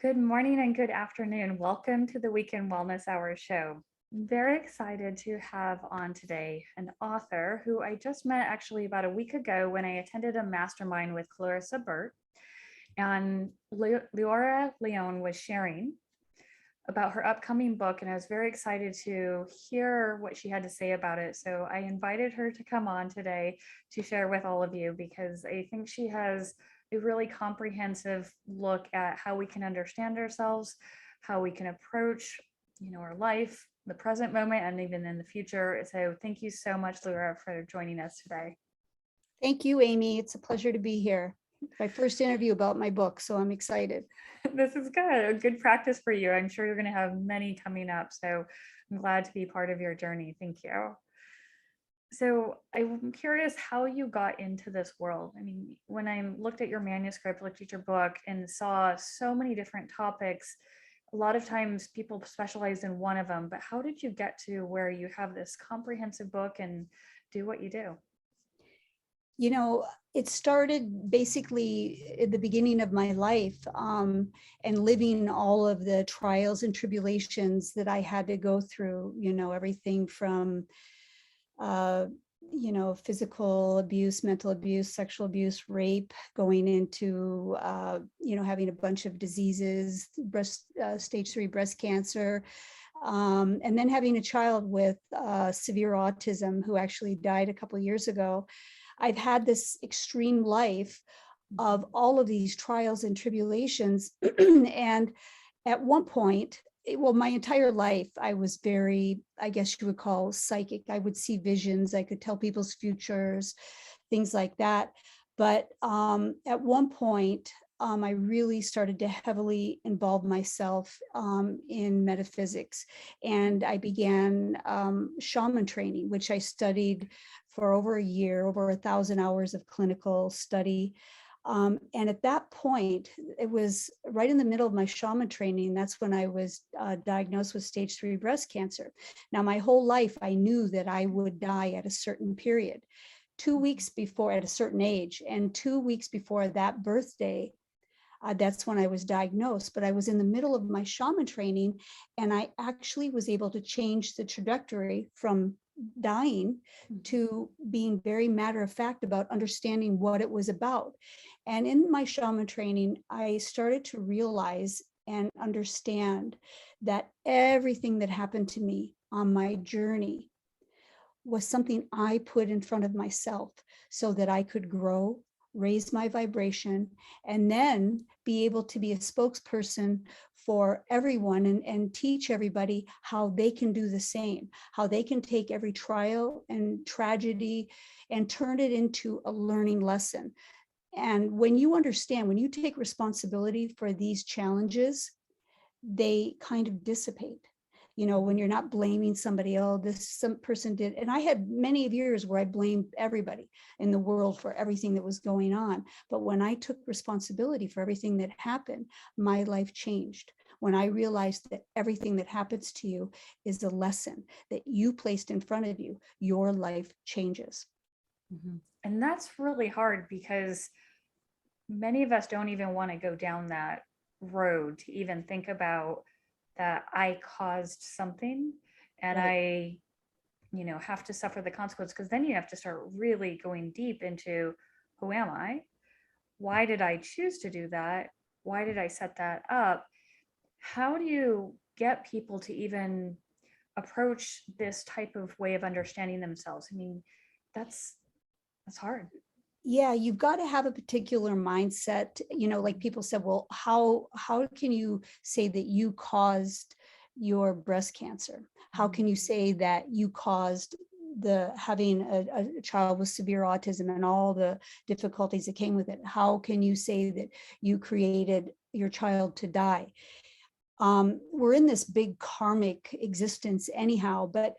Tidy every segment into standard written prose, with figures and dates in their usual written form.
Good morning and good afternoon. Welcome to the Weekend Wellness Hour show. I'm very excited to have on today an author who I just met actually about a week ago when I attended a mastermind with Clarissa Burt. And Leora Leon was sharing about her upcoming book, and I was very excited to hear what she had to say about it. So I invited her to come on today to share with all of you because I think she has a really comprehensive look at how we can understand ourselves, how we can approach, our life, the present moment, and even in the future. So thank you so much, Laura, for joining us today. Thank you, Amy. It's a pleasure to be here. My first interview about my book, so I'm excited. This is good. A good practice for you. I'm sure you're going to have many coming up. So I'm glad to be part of your journey. Thank you. So I'm curious how you got into this world. I mean, when I looked at your manuscript, looked at your book, and saw so many different topics, a lot of times people specialize in one of them, but how did you get to where you have this comprehensive book and do what you do? It started basically at the beginning of my life, and living all of the trials and tribulations that I had to go through, everything from, physical abuse, mental abuse, sexual abuse, rape, going into, having a bunch of diseases, stage 3 breast cancer, and then having a child with severe autism who actually died a couple of years ago. I've had this extreme life of all of these trials and tribulations. And at one point, my entire life, I was very, I guess you would call psychic. I would see visions. I could tell people's futures, things like that. But at one point, I really started to heavily involve myself in metaphysics. And I began shaman training, which I studied for over a year, over 1,000 hours of clinical study. And at that point, it was right in the middle of my shaman training. That's when I was diagnosed with stage 3 breast cancer. Now, my whole life, I knew that I would die at a certain period. 2 weeks before, at a certain age, and 2 weeks before that birthday, that's when I was diagnosed. But I was in the middle of my shaman training, and I actually was able to change the trajectory from dying to being very matter of fact about understanding what it was about. And in my shaman training, I started to realize and understand that everything that happened to me on my journey was something I put in front of myself so that I could grow, raise my vibration, and then be able to be a spokesperson for everyone and teach everybody how they can do the same, how they can take every trial and tragedy and turn it into a learning lesson. And when you understand, when you take responsibility for these challenges, they kind of dissipate. When you're not blaming somebody, oh, some person did. And I had many of years where I blamed everybody in the world for everything that was going on. But when I took responsibility for everything that happened, my life changed. When I realized that everything that happens to you is a lesson that you placed in front of you, your life changes. Mm-hmm. And that's really hard because many of us don't even want to go down that road to even think about that I caused something and right. I have to suffer the consequence, because then you have to start really going deep into who am I? Why did I choose to do that? Why did I set that up? How do you get people to even approach this type of way of understanding themselves? I mean, that's hard. Yeah, you've got to have a particular mindset. Like people said, well, how can you say that you caused your breast cancer? How can you say that you caused having a child with severe autism and all the difficulties that came with it? How can you say that you created your child to die? we're in this big karmic existence anyhow, but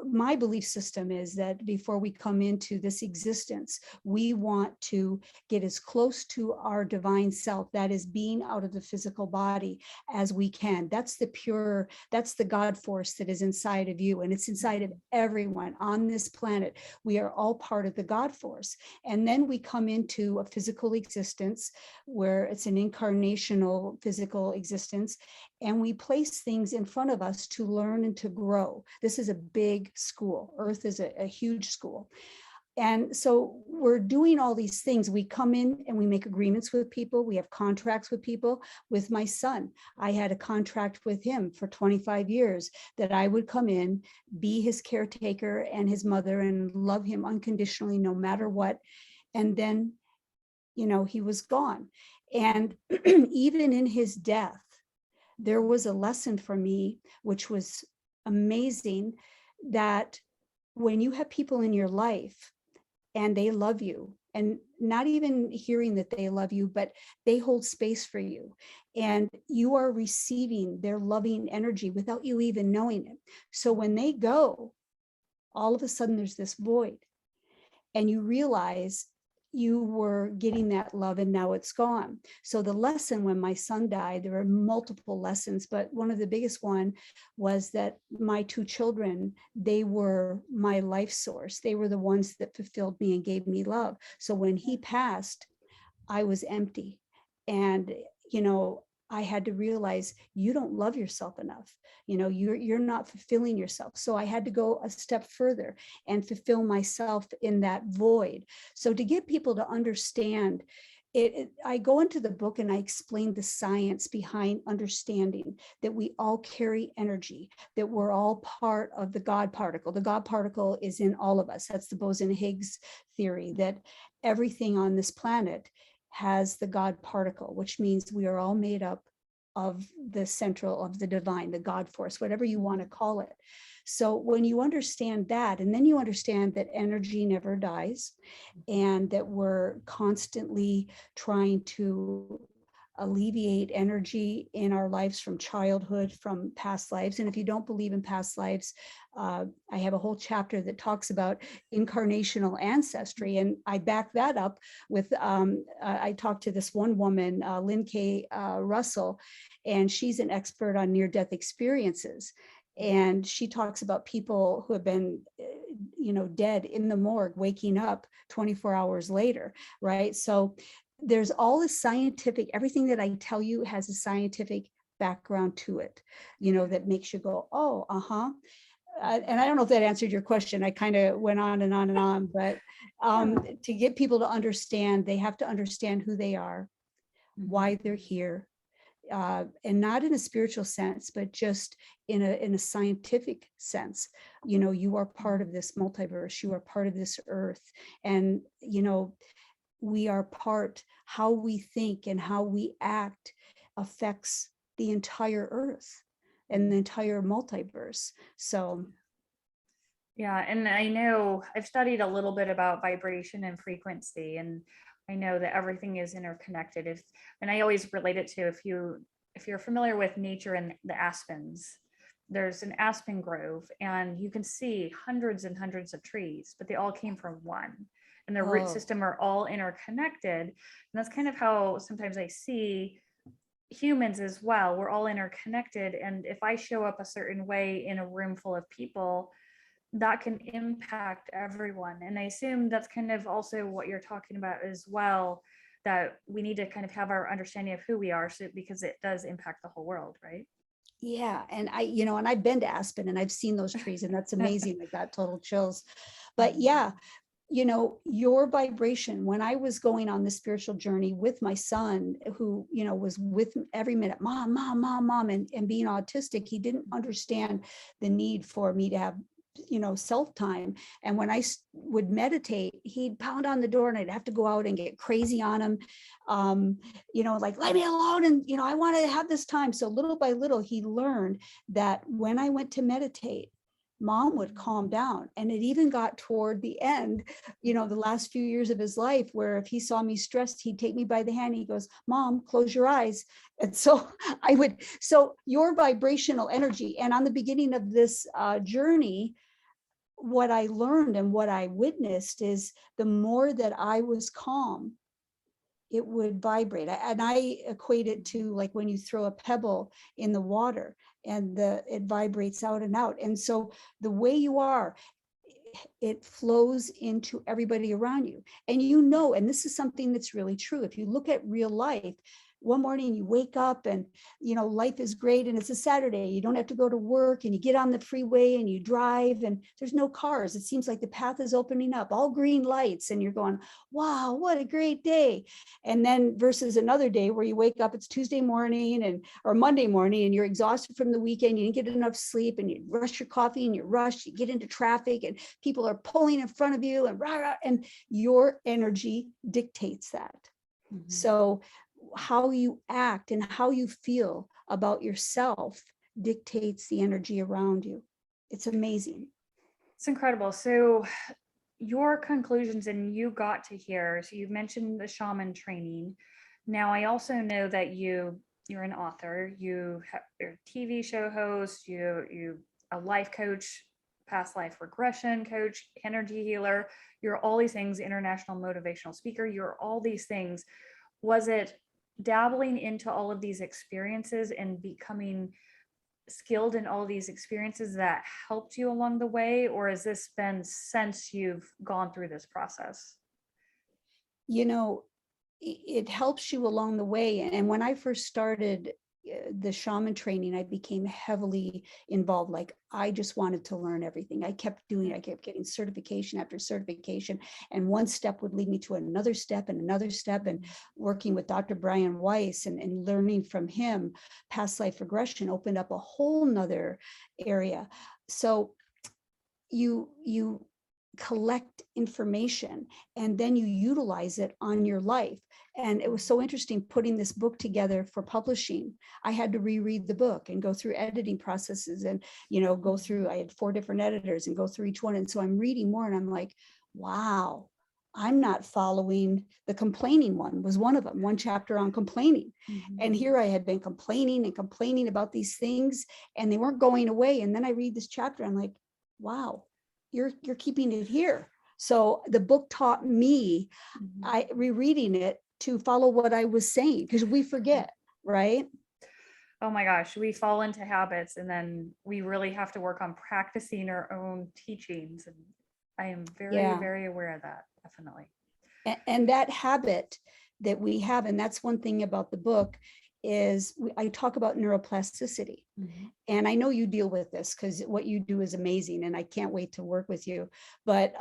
my belief system is that before we come into this existence, we want to get as close to our divine self, that is being out of the physical body, as we can. That's the God force that is inside of you, and it's inside of everyone on this planet. We are all part of the God force. And then we come into a physical existence where it's an incarnational physical existence, and we place things in front of us to learn and to grow. This is a big school. Earth is a huge school. And so we're doing all these things. We come in and we make agreements with people. We have contracts with people. With my son, I had a contract with him for 25 years that I would come in, be his caretaker and his mother, and love him unconditionally, no matter what. And then, he was gone. And even in his death, there was a lesson for me, which was amazing, that when you have people in your life and they love you, and not even hearing that they love you, but they hold space for you, and you are receiving their loving energy without you even knowing it. So when they go, all of a sudden there's this void, and you realize you were getting that love and now it's gone. So the lesson when my son died, there were multiple lessons, but one of the biggest one was that my two children, they were my life source. They were the ones that fulfilled me and gave me love. So when he passed, I was empty. And, I had to realize you don't love yourself enough. You're not fulfilling yourself. So I had to go a step further and fulfill myself in that void. So to get people to understand it, I go into the book and I explain the science behind understanding that we all carry energy, that we're all part of the God particle. The God particle is in all of us. That's the Boson-Higgs theory, that everything on this planet has the God particle, which means we are all made up of the central, of the divine, the God force, whatever you want to call it. So when you understand that, and then you understand that energy never dies, and that we're constantly trying to alleviate energy in our lives from childhood, from past lives. And if you don't believe in past lives, I have a whole chapter that talks about incarnational ancestry. And I back that up with, I talked to this one woman, Lynn K. Russell, and she's an expert on near-death experiences. And she talks about people who have been, dead in the morgue, waking up 24 hours later, right? So there's all this scientific, everything that I tell you has a scientific background to it, that makes you go, oh, and I don't know if that answered your question. I kind of went on and on and on, but to get people to understand, they have to understand who they are, why they're here, and not in a spiritual sense, but just in a scientific sense. You are part of this multiverse. You are part of this earth, and we are part. How we think and how we act affects the entire earth and the entire multiverse. So yeah, and I know I've studied a little bit about vibration and frequency, and I know that everything is interconnected. And I always relate it to, if you're familiar with nature and the aspens, there's an aspen grove and you can see hundreds and hundreds of trees, but they all came from one, and the root system are all interconnected. And that's kind of how sometimes I see humans as well. We're all interconnected, and if I show up a certain way in a room full of people, that can impact everyone. And I assume that's kind of also what you're talking about as well, that we need to kind of have our understanding of who we are, so because it does impact the whole world, right? yeah, and and I've been to Aspen and I've seen those trees, and that's amazing. I got total chills. But yeah, your vibration, when I was going on this spiritual journey with my son, who, was with every minute, mom, mom, mom, mom, and being autistic, he didn't understand the need for me to have, self time. And when I would meditate, he'd pound on the door and I'd have to go out and get crazy on him. Like, let me alone. And, I want to have this time. So little by little, he learned that when I went to meditate, Mom would calm down. And it even got toward the end, the last few years of his life, where if he saw me stressed, he'd take me by the hand. He goes, Mom, close your eyes. And so so your vibrational energy. And on the beginning of this journey, what I learned and what I witnessed is the more that I was calm, it would vibrate. And I equate it to like when you throw a pebble in the water and it vibrates out and out. And so the way you are, it flows into everybody around you. And and this is something that's really true. If you look at real life, one morning you wake up and life is great and it's a Saturday, you don't have to go to work, and you get on the freeway and you drive and there's no cars. It seems like the path is opening up, all green lights, and you're going, wow, what a great day. And then versus another day where you wake up, it's Tuesday morning or Monday morning, and you're exhausted from the weekend, you didn't get enough sleep, and you rush your coffee and you rush, you get into traffic and people are pulling in front of you and rah, rah, and your energy dictates that. Mm-hmm. So how you act and how you feel about yourself dictates the energy around you. It's amazing. It's incredible. So your conclusions, and you got to hear, so you mentioned the shaman training. Now, I also know that you're an author, you're a TV show host, you a life coach, past life regression coach, energy healer, you're all these things, international motivational speaker, you're all these things. Was it dabbling into all of these experiences and becoming skilled in all these experiences that helped you along the way, or has this been since you've gone through this process? It helps you along the way. And when I first started the shaman training, I became heavily involved. Like I just wanted to learn everything. I kept getting certification after certification. And one step would lead me to another step and another step. And working with Dr. Brian Weiss and learning from him, past life regression opened up a whole nother area. So you collect information and then you utilize it on your life. And it was so interesting putting this book together for publishing. I had to reread the book and go through editing processes and, I had 4 different editors and go through each one. And so I'm reading more and I'm like, wow, I'm not following the complaining one was one of them, one chapter on complaining. Mm-hmm. And here I had been complaining and complaining about these things and they weren't going away. And then I read this chapter, I'm like, wow, you're keeping it here. So the book taught me, rereading it, to follow what I was saying, because we forget, right? Oh my gosh, we fall into habits and then we really have to work on practicing our own teachings. And I am very, very aware of that, definitely. And that habit that we have, and that's one thing about the book, is I talk about neuroplasticity. Mm-hmm. And I know you deal with this because what you do is amazing and I can't wait to work with you. But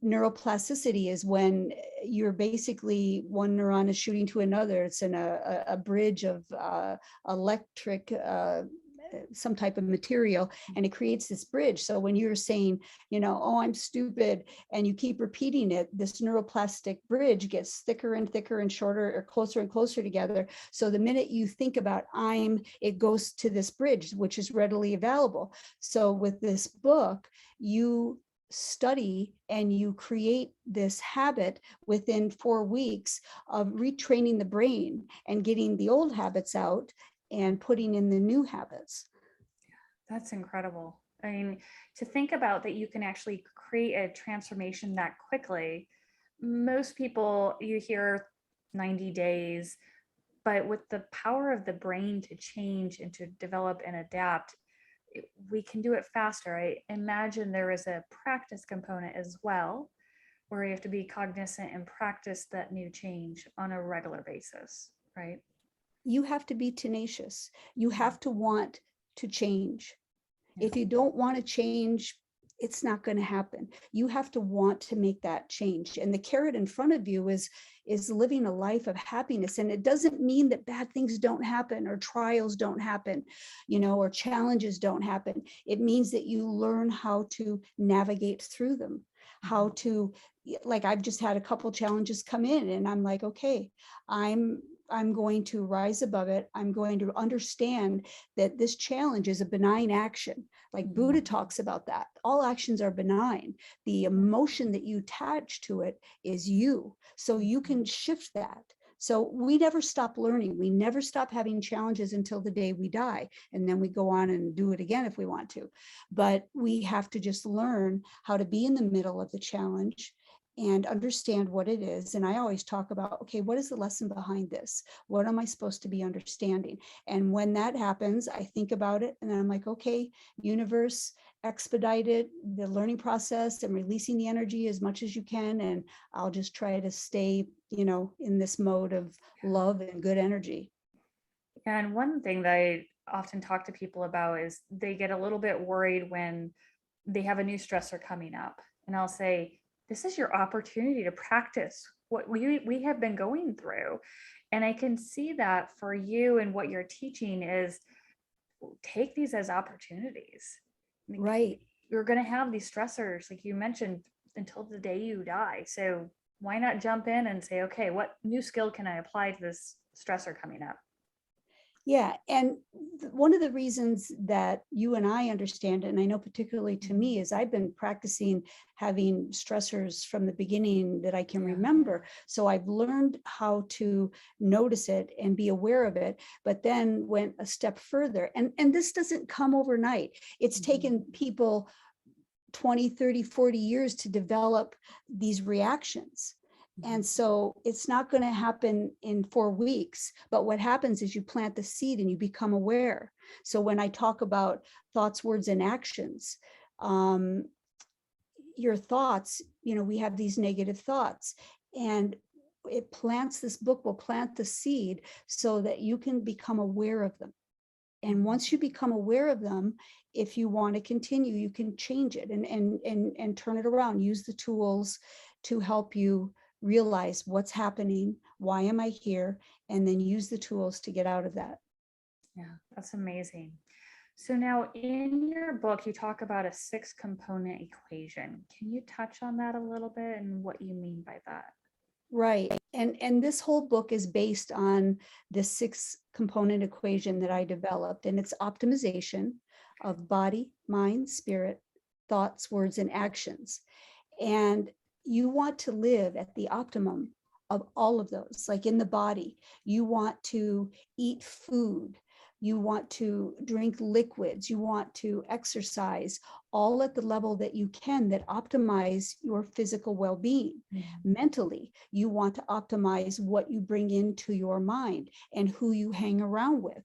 neuroplasticity is when you're basically one neuron is shooting to another. It's in a bridge of electric some type of material, and it creates this bridge. So when you're saying, oh, I'm stupid, and you keep repeating it, this neuroplastic bridge gets thicker and thicker and shorter, or closer and closer together. So the minute you think about it goes to this bridge, which is readily available. So with this book, you study and you create this habit within 4 weeks of retraining the brain and getting the old habits out and putting in the new habits. That's incredible. I mean, to think about that you can actually create a transformation that quickly. Most people, you hear 90 days, but with the power of the brain to change and to develop and adapt, we can do it faster. I imagine there is a practice component as well, where you have to be cognizant and practice that new change on a regular basis, right? You have to be tenacious. You have to want to change. Yeah. If you don't want to change, it's not going to happen. You have to want to make that change. And the carrot in front of you is living a life of happiness. And it doesn't mean that bad things don't happen or trials don't happen, or challenges don't happen. It means that you learn how to navigate through them, how to, like, I've just had a couple challenges come in and I'm like, okay, I'm I'm going to rise above it. I'm going to understand that this challenge is a benign action. Like Buddha talks about that. All actions are benign. The emotion that you attach to it is you. So you can shift that. So we never stop learning. We never stop having challenges until the day we die. And then we go on and do it again if we want to. But we have to just learn how to be in the middle of the challenge and understand what it is. And I always talk about, okay, what is the lesson behind this? What am I supposed to be understanding? And when that happens, I think about it and then I'm like, okay, universe, expedite it, the learning process and releasing the energy as much as you can. And I'll just try to stay, in this mode of love and good energy. And one thing that I often talk to people about is they get a little bit worried when they have a new stressor coming up. And I'll say, this is your opportunity to practice what we have been going through. And I can see that for you and what you're teaching is take these as opportunities. Right. You're going to have these stressors, like you mentioned, until the day you die. So why not jump in and say, okay, what new skill can I apply to this stressor coming up? Yeah. And one of the reasons that you and I understand it, and I know particularly to me, is I've been practicing having stressors from the beginning that I can remember. So I've learned how to notice it and be aware of it, but then went a step further. And this doesn't come overnight. It's taken people 20, 30, 40 years to develop these reactions. And so it's not going to happen in 4 weeks. But what happens is you plant the seed and you become aware. So when I talk about thoughts, words, and actions, your thoughts, we have these negative thoughts. And this book will plant the seed so that you can become aware of them. And once you become aware of them, if you want to continue, you can change it and turn it around. Use the tools to help you realize what's happening, why am I here, and then use the tools to get out of that. Yeah, that's amazing. So now in your book, you talk about a 6-component equation. Can you touch on that a little bit and what you mean by that? Right. And this whole book is based on the 6-component equation that I developed, and it's optimization of body, mind, spirit, thoughts, words, and actions. And you want to live at the optimum of all of those. Like in the body, you want to eat food, you want to drink liquids, you want to exercise, all at the level that you can that optimize your physical well-being. Mentally, you want to optimize what you bring into your mind and who you hang around with.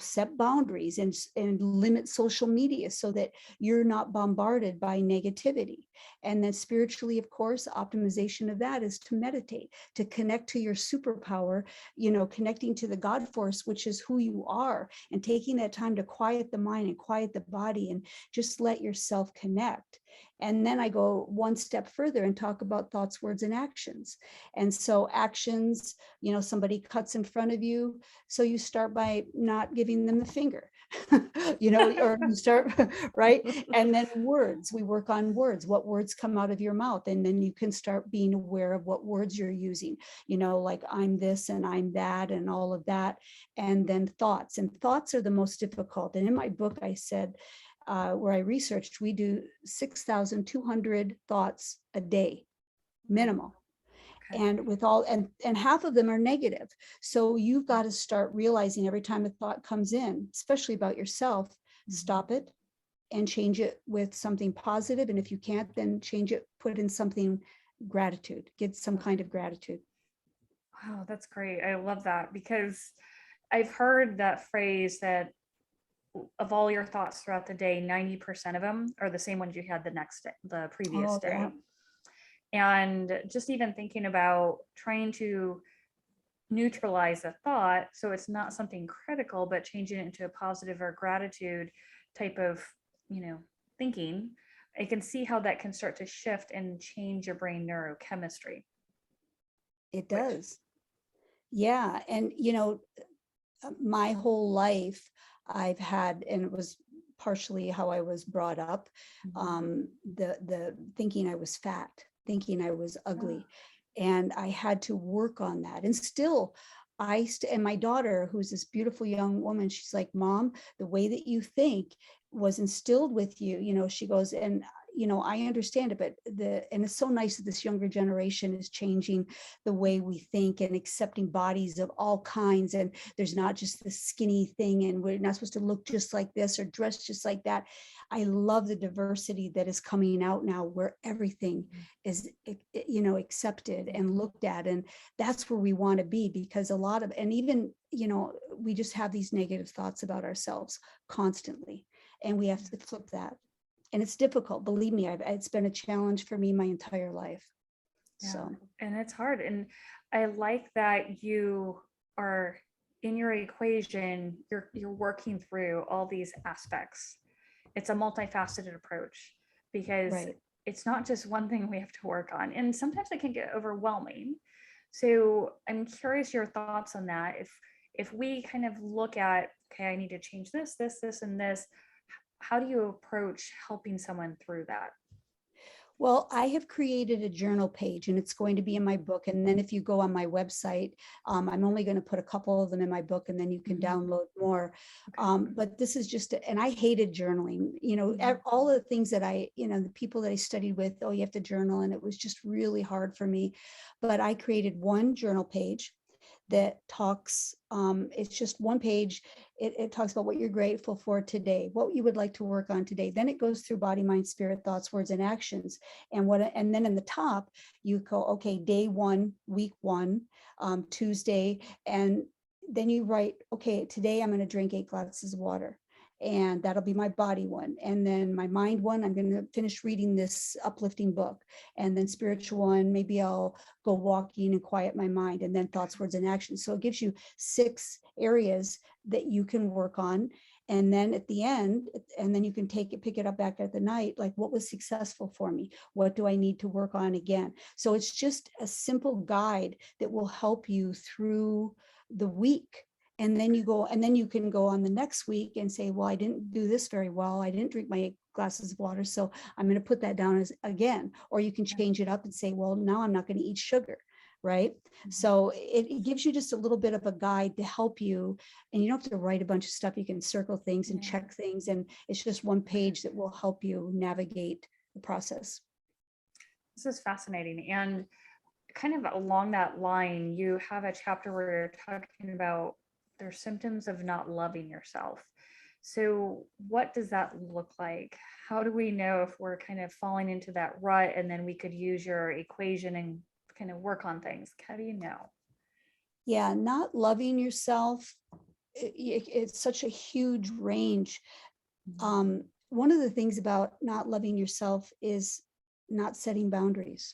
Set boundaries and limit social media so that you're not bombarded by negativity. And then spiritually, of course, optimization of that is to meditate, to connect to your superpower, connecting to the God force, which is who you are, and taking that time to quiet the mind and quiet the body and just let yourself connect. And then I go one step further and talk about thoughts, words, and actions. And so actions, somebody cuts in front of you. So you start by not giving them the finger, or you start, right? And then words, we work on words, what words come out of your mouth. And then you can start being aware of what words you're using, like I'm this and I'm that and all of that. And then thoughts, and thoughts are the most difficult. And in my book, I said, where I researched, we do 6,200 thoughts a day, minimal. Okay. And with all, and half of them are negative. So you've got to start realizing every time a thought comes in, especially about yourself, stop it and change it with something positive. And if you can't, then change it, put in something gratitude, get some kind of gratitude. Wow, that's great. I love that because I've heard that phrase that of all your thoughts throughout the day, 90% of them are the same ones you had the next day, the previous day. Yeah. And just even thinking about trying to neutralize a thought so it's not something critical, but changing it into a positive or gratitude type of, thinking, I can see how that can start to shift and change your brain neurochemistry. It does. Yeah. And, my whole life I've had, and it was partially how I was brought up, the thinking I was fat, thinking I was ugly. And I had to work on that. And still, and my daughter, who's this beautiful young woman, she's like, Mom, the way that you think was instilled with you, she goes, and I understand it, but and it's so nice that this younger generation is changing the way we think and accepting bodies of all kinds. And there's not just this skinny thing, and we're not supposed to look just like this or dress just like that. I love the diversity that is coming out now, where everything is, accepted and looked at. And that's where we want to be, because a lot of, and even, we just have these negative thoughts about ourselves constantly, and we have to flip that. And it's difficult, believe me. It's been a challenge for me my entire life. Yeah, So, and it's hard. And I like that you are in your equation, you're working through all these aspects. It's a multifaceted approach, because right. it's not just one thing we have to work on. And sometimes it can get overwhelming. So I'm curious your thoughts on that. If we kind of look at, okay, I need to change this, and this, how do you approach helping someone through that? Well, I have created a journal page, and it's going to be in my book. And then if you go on my website, I'm only going to put a couple of them in my book, and then you can download more. But this is just, and I hated journaling, all of the things that the people that I studied with, oh, you have to journal. And it was just really hard for me. But I created one journal page that talks, it's just one page. It talks about what you're grateful for today, what you would like to work on today. Then it goes through body, mind, spirit, thoughts, words, and actions. And then in the top, you go, okay, day 1, week 1, Tuesday. And then you write, okay, today I'm going to drink 8 glasses of water. And that'll be my body one. And then my mind one, I'm going to finish reading this uplifting book. And then spiritual one, maybe I'll go walking and quiet my mind. And then thoughts, words, and actions. So it gives you 6 areas that you can work on. And then at the end, and then you can pick it up back at the night, like, what was successful for me? What do I need to work on again? So it's just a simple guide that will help you through the week. And then you can go on the next week and say, well, I didn't do this very well. I didn't drink my 8 glasses of water. So I'm going to put that down as again. Or you can change it up and say, well, now I'm not going to eat sugar. Right. So it gives you just a little bit of a guide to help you. And you don't have to write a bunch of stuff. You can circle things and check things. And it's just one page that will help you navigate the process. This is fascinating. And kind of along that line, you have a chapter where you're talking about there's symptoms of not loving yourself. So what does that look like? How do we know if we're kind of falling into that rut, and then we could use your equation and kind of work on things? How do you know? Yeah, not loving yourself, it's such a huge range. One of the things about not loving yourself is not setting boundaries,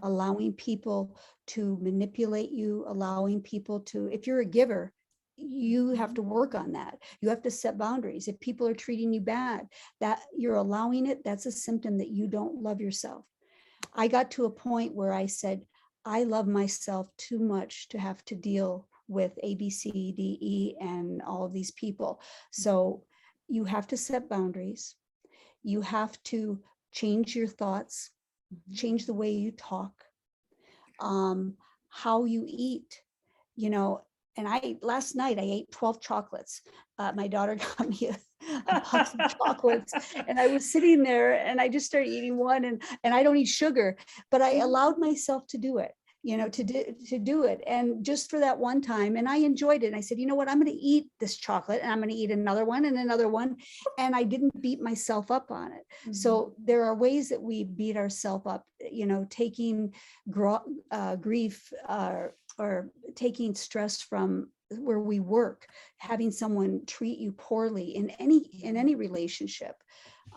allowing people to manipulate you, allowing people to, if you're a giver, you have to work on that. You have to set boundaries. If people are treating you bad, that you're allowing it, that's a symptom that you don't love yourself. I got to a point where I said, I love myself too much to have to deal with A, B, C, D, E, and all of these people. So you have to set boundaries. You have to change your thoughts, change the way you talk, how you eat, and last night I ate 12 chocolates. My daughter got me a box of chocolates, and I was sitting there and I just started eating one, and I don't eat sugar, but I allowed myself to do it, to do it. And just for that one time, and I enjoyed it. And I said, you know what, I'm going to eat this chocolate, and I'm going to eat another one and another one. And I didn't beat myself up on it. So there are ways that we beat ourselves up, taking grief, or taking stress from where we work, having someone treat you poorly in any relationship.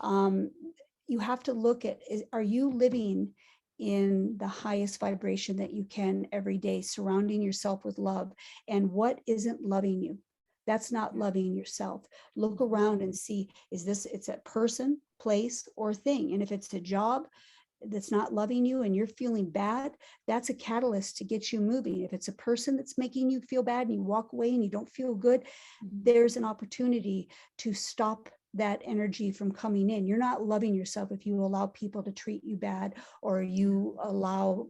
You have to look at, are you living in the highest vibration that you can every day, surrounding yourself with love? And what isn't loving you? That's not loving yourself. Look around and see, it's a person, place, or thing. And if it's a job that's not loving you and you're feeling bad, that's a catalyst to get you moving. If it's a person that's making you feel bad and you walk away and you don't feel good, there's an opportunity to stop that energy from coming in. You're not loving yourself if you allow people to treat you bad, or you allow,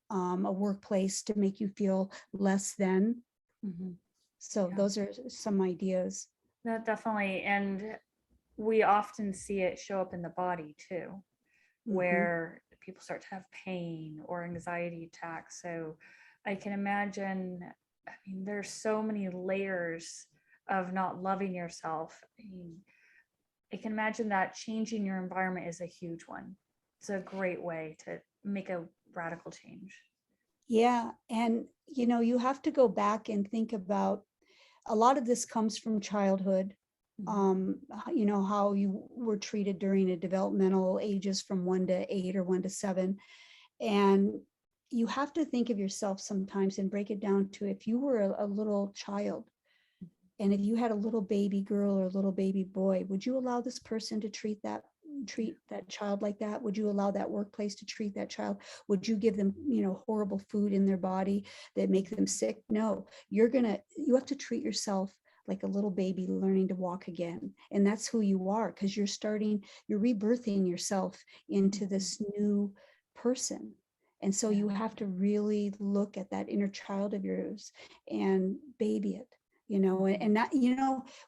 a workplace to make you feel less than. Mhm. So Yeah, those are some ideas. that definitely. And we often see it show up in the body too, Mhm. where people start to have pain or anxiety attacks. So I can imagine, I mean, there's so many layers of not loving yourself. I mean, I can imagine that changing your environment is a huge one. It's a great way to make a radical change. Yeah, and you have to go back and think about a lot of this comes from childhood. Mhm. How you were treated during the developmental ages from 1 to 8 or 1 to 7. And you have to think of yourself sometimes and break it down to if you were a little child and if you had a little baby girl or a little baby boy, would you allow this person to treat that child like that? Would you allow that workplace to treat that child? Would you give them, horrible food in their body that make them sick? No, you have to treat yourself like a little baby learning to walk again. And that's who you are, because you're rebirthing yourself into Mhm. this new person. And so Yeah. you have to really look at that inner child of yours and baby it, Mhm. and not,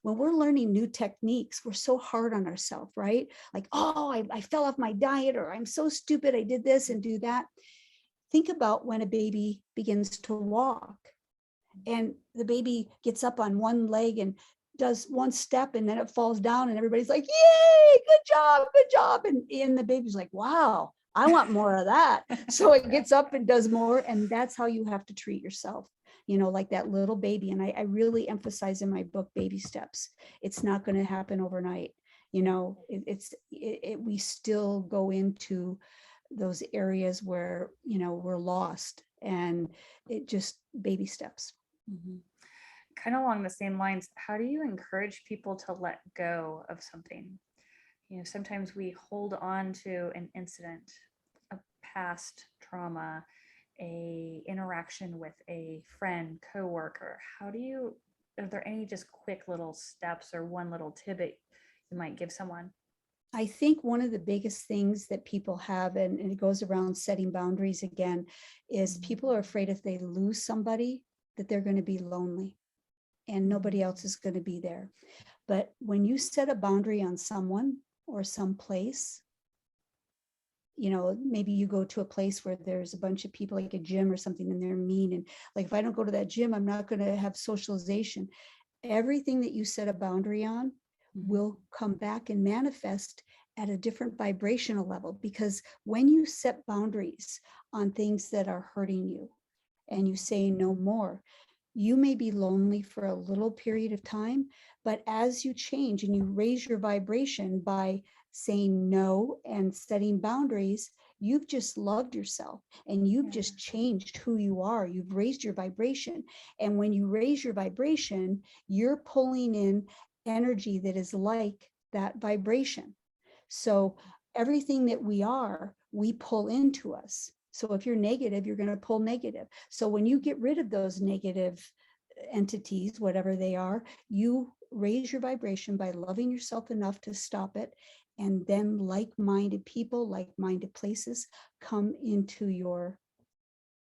when we're learning new techniques, we're so hard on ourselves, right? Like, oh, I fell off my diet, or I'm so stupid, I did this and do that. Think about when a baby begins to walk and the baby gets up on one leg and does one step and then it falls down and everybody's like, yay, good job. And the baby's like, wow, I want more of that. So it gets up and does more. And that's how you have to treat yourself, like that little baby. And I really emphasize in my book, baby steps. It's not going to happen overnight. We still go into those areas where, we're lost, and it just baby steps. Mhm. Kind of along the same lines, how do you encourage people to let go of something? Sometimes we hold on to an incident, a past trauma, a interaction with a friend, coworker. Are there any just quick little steps or one little tidbit you might give someone? I think one of the biggest things that people have, and it goes around setting boundaries again, is Mhm. people are afraid if they lose somebody that they're going to be lonely and nobody else is going to be there. But when you set a boundary on someone or some place, maybe you go to a place where there's a bunch of people, like a gym or something, and they're mean. And like, if I don't go to that gym, I'm not going to have socialization. Everything that you set a boundary on Mhm. will come back and manifest at a different vibrational level, because when you set boundaries on things that are hurting you and you say no more, you may be lonely for a little period of time, but as you change and you raise your vibration by saying no and setting boundaries, you've just loved yourself and you've Yeah. just changed who you are. You've raised your vibration. And when you raise your vibration, you're pulling in energy that is like that vibration. So everything that we are, we pull into us. So if you're negative, you're going to pull negative. So when you get rid of those negative entities, whatever they are, you raise your vibration by loving yourself enough to stop it. And then like-minded people, like-minded places come into your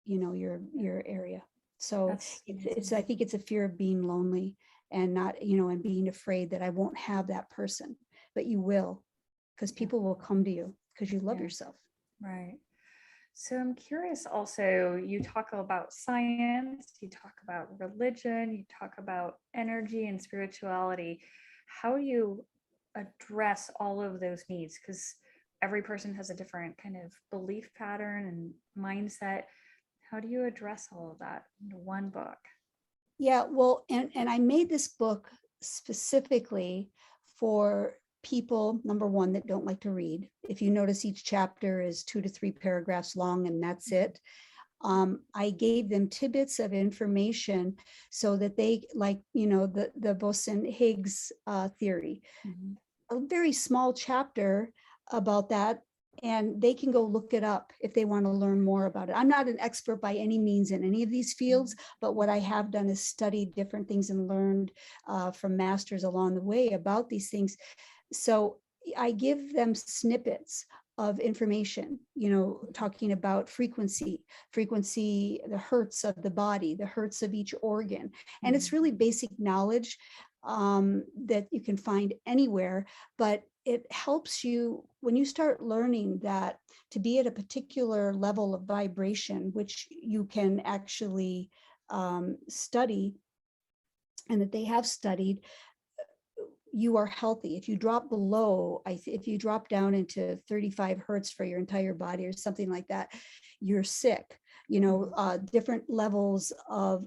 area. So That's it's amazing. I think it's a fear of being lonely and not, and being afraid that I won't have that person, but you will, because Yeah. people will come to you because you love Yeah. yourself. Right. So I'm curious also, you talk about science, you talk about religion, you talk about energy and spirituality. How do you address all of those needs? Because every person has a different kind of belief pattern and mindset. How do you address all of that in one book? Yeah, well, and I made this book specifically for people, number one, that don't like to read. If you notice, each chapter is 2 to 3 paragraphs long, and that's it. I gave them tidbits of information so that they, like, the Boson-Higgs theory, Mhm. a very small chapter about that, and they can go look it up if they want to learn more about it. I'm not an expert by any means in any of these fields, but what I have done is studied different things and learned from masters along the way about these things. So I give them snippets of information, talking about frequency, the hertz of the body, the hertz of each organ. And it's really basic knowledge that you can find anywhere, but it helps you when you start learning that to be at a particular level of vibration, which you can actually study, and that they have studied, you are healthy. If you drop below, if you drop down into 35 hertz for your entire body or something like that, you're sick. Different levels of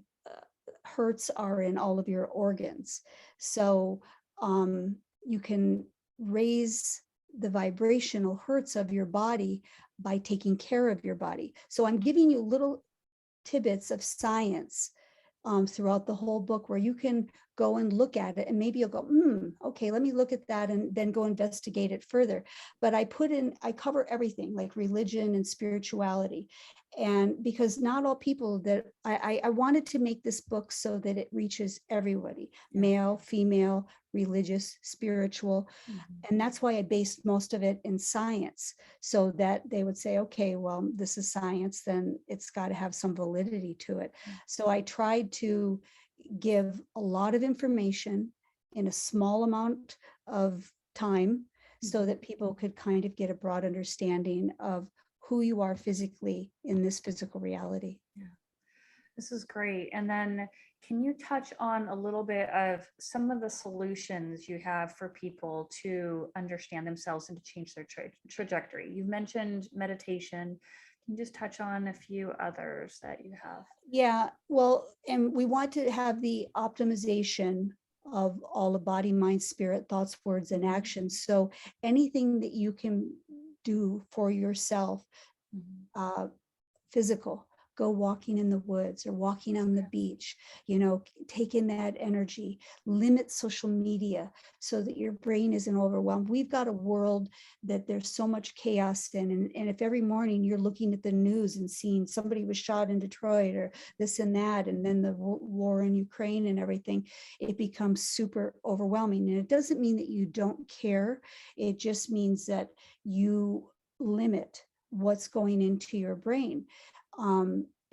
hertz are in all of your organs. So you can raise the vibrational hertz of your body by taking care of your body. So I'm giving you little tidbits of science throughout the whole book where you can go and look at it, and maybe you'll go, okay, let me look at that and then go investigate it further. But I cover everything like religion and spirituality. And because not all people that I wanted to make this book so that it reaches everybody, male, female, religious, spiritual. And that's why I based most of it in science, so that they would say, okay, well, this is science, then it's got to have some validity to it. So I tried to give a lot of information in a small amount of time so that people could kind of get a broad understanding of who you are physically in this physical reality. Yeah. This is great. And then can you touch on a little bit of some of the solutions you have for people to understand themselves and to change their trajectory? You've mentioned meditation. Can you just touch on a few others that you have? Yeah, well, and we want to have the optimization of all the body, mind, spirit, thoughts, words, and actions. So anything that you can do for yourself, physical, go walking in the woods or walking on the beach, take in that energy, limit social media so that your brain isn't overwhelmed. We've got a world that there's so much chaos in. And if every morning you're looking at the news and seeing somebody was shot in Detroit or this and that, and then the war in Ukraine and everything, it becomes super overwhelming. And it doesn't mean that you don't care. It just means that you limit what's going into your brain.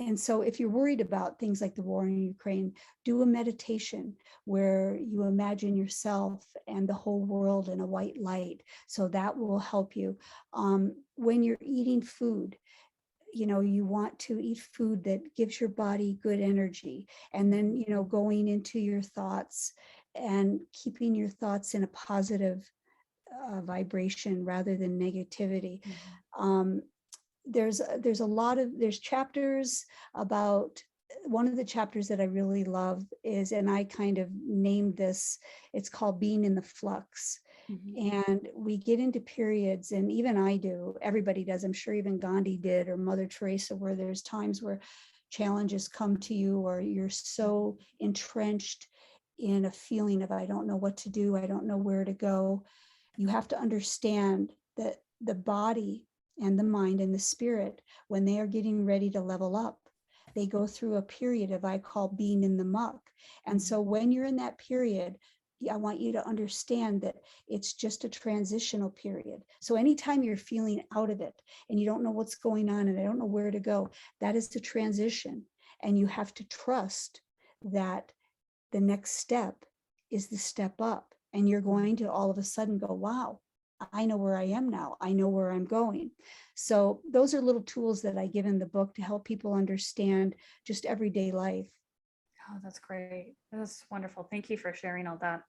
And so if you're worried about things like the war in Ukraine, do a meditation where you imagine yourself and the whole world in a white light. So that will help you. When you're eating food, you want to eat food that gives your body good energy. And then, going into your thoughts and keeping your thoughts in a positive vibration rather than negativity. There's chapters about, one of the chapters that I really love is, and I kind of named this, it's called Being in the Flux. And we get into periods, and even I do, everybody does, I'm sure even Gandhi did, or Mother Teresa, where there's times where challenges come to you, or you're so entrenched in a feeling of, I don't know what to do, I don't know where to go. You have to understand that the body and the mind and the spirit, when they are getting ready to level up, they go through a period of, I call, being in the muck. And so when you're in that period, I want you to understand that it's just a transitional period. So anytime you're feeling out of it and you don't know what's going on and I don't know where to go, that is the transition. And you have to trust that the next step is the step up. And you're going to all of a sudden go, wow, I know where I am now. I know where I'm going. So those are little tools that I give in the book to help people understand just everyday life. Oh, that's great. That's wonderful. Thank you for sharing all that.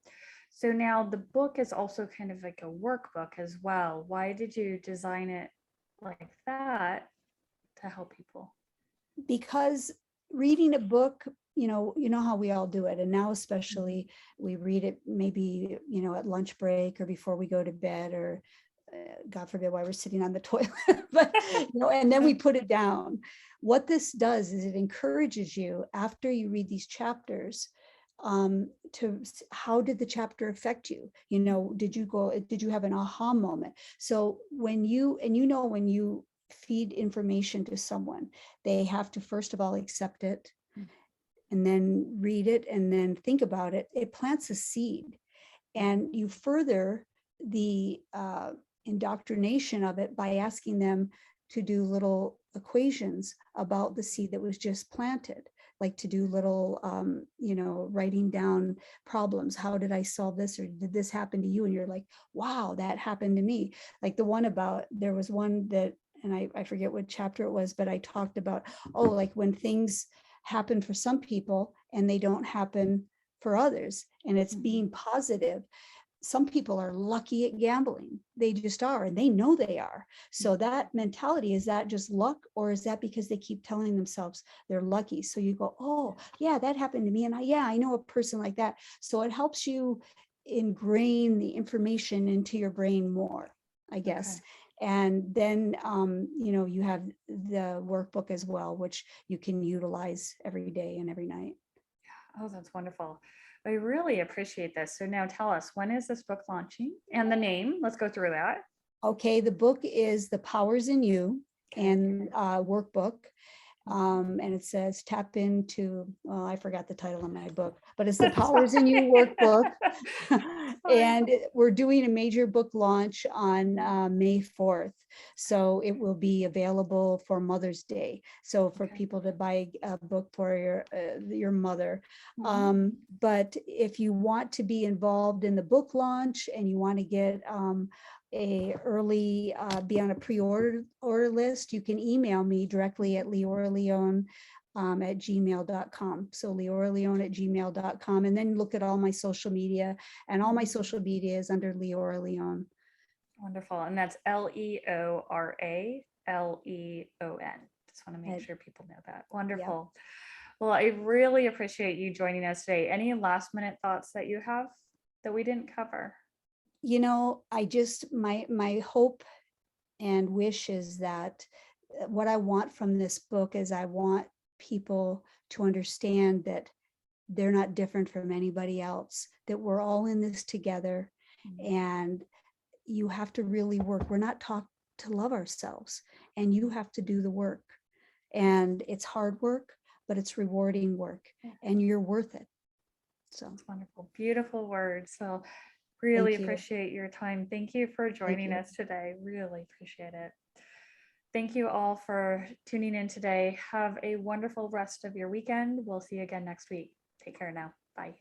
So now the book is also kind of like a workbook as well. Why did you design it like that to help people? Because reading a book, you know how we all do it. And now especially we read it maybe, at lunch break or before we go to bed, or God forbid while we're sitting on the toilet, but, and then we put it down. What this does is it encourages you, after you read these chapters, to how did the chapter affect you? Did you have an aha moment? So when you feed information to someone, they have to first of all accept it, and then read it, and then think about it. It plants a seed, and you further the indoctrination of it by asking them to do little equations about the seed that was just planted, like to do little, writing down problems. How did I solve this? Or did this happen to you? And you're like, wow, that happened to me. Like the one about, there was one that, and I forget what chapter it was, but I talked about, like when things happen for some people and they don't happen for others, and it's being positive. Some people are lucky at gambling. They just are, and they know they are. So that mentality, is that just luck, or is that because they keep telling themselves they're lucky? So you go, oh yeah, that happened to me. And I know a person like that. So it helps you ingrain the information into your brain more, I guess. Okay. And then, you have the workbook as well, which you can utilize every day and every night. Oh, that's wonderful. I really appreciate this. So now tell us, when is this book launching and the name? Let's go through that. Okay, the book is The Powers in You, Okay. and workbook. And it says tap into, well, I forgot the title of my book, but it's The That's Powers in You workbook. fine. And we're doing a major book launch on May 4th. So it will be available for Mother's Day. So for Okay. people to buy a book for your mother. Mhm. But if you want to be involved in the book launch and you want to get a early, be on a pre-order list, you can email me directly at Leora Leon at gmail.com. So Leora Leon at gmail.com, and then look at all my social media, and all my social media is under Leora Leon. Wonderful. And that's LeoraLeon. Just want to make And, sure people know that. yeah. Wonderful. Well, I really appreciate you joining us today. Any last minute thoughts that you have that we didn't cover? I just, my hope and wish is that what I want from this book is I want people to understand that they're not different from anybody else, that we're all in this together, and you have to really work. We're not taught to love ourselves, and you have to do the work. And it's hard work, but it's rewarding work, and you're worth it. So That's wonderful. Beautiful words. So really thank you. appreciate your time. Thank you for Thank joining you. us today. Really appreciate it. Thank you all for tuning in today. Have a wonderful rest of your weekend. We'll see you again next week. Take care now. Bye.